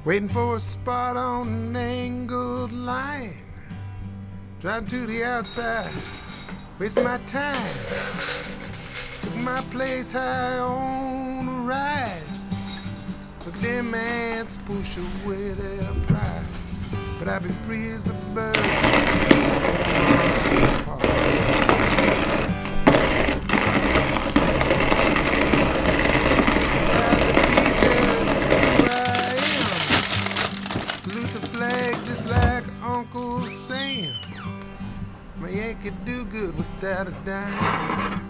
Waiting for a spot on an angled line. Driving to the outside, wasting my time. Took my place high on the rise. Look at them ants push away their prize. But I'll be free as a bird. Uncle Sam, my Yankee do good without a dime.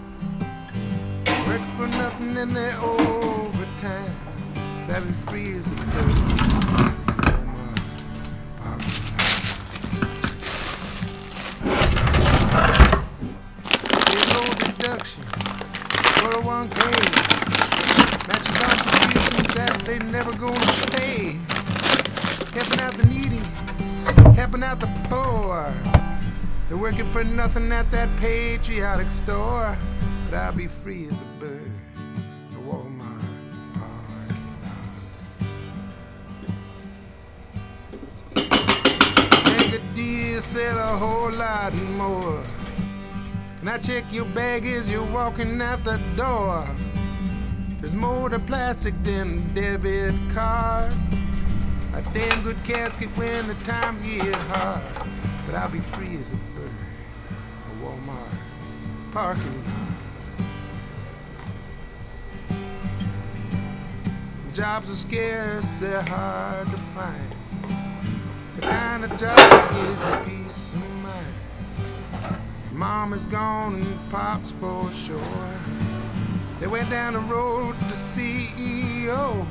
Work for nothing in their overtime. That be free as a bird. There's no deduction for a 1K. Matching contributions that they never gonna pay. Helping out the needy, helping out the poor. They're working for nothing at that patriotic store. But I'll be free as a bird. The Walmart parking lot. Make a deal, sell a whole lot more. Can I check your bag as you're walking out the door? There's more to plastic than a debit card. A damn good casket when the times get hard. But I'll be free as a bird. A Walmart parking lot. Jobs are scarce, they're hard to find. The kind of job that gives you peace of mind. Mom is gone and Pop's for sure. They went down the road to CEO.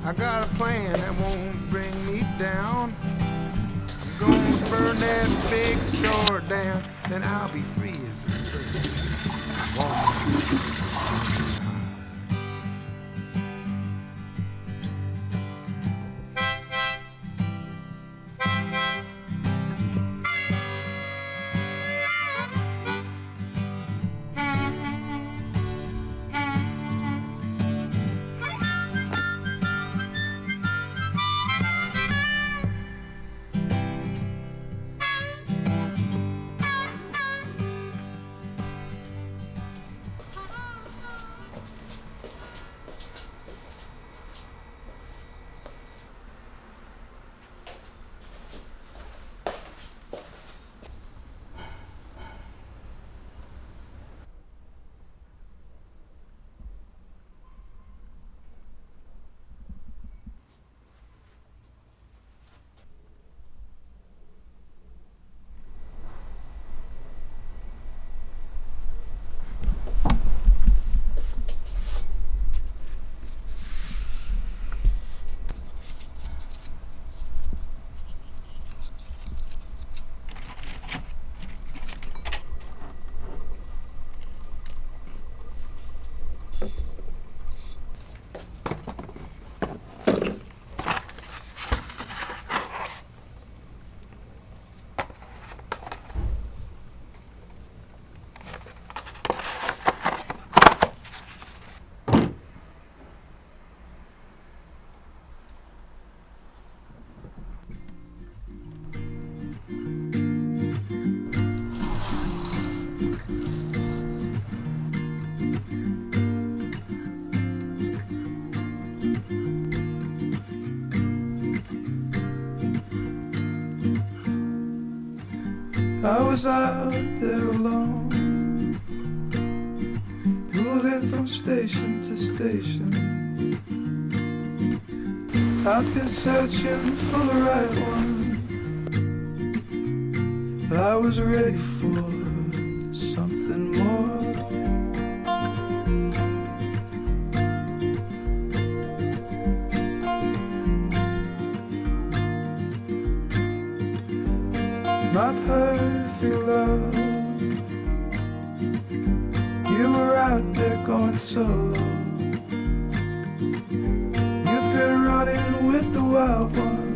I got a plan that won't bring me down. I'm gonna burn that big store down. Then I'll be free as a bird. I was out there alone, moving from station to station. I've been searching for the right one, but I was ready for something more. My perfect love, you were out there going solo. You've been running with the wild ones,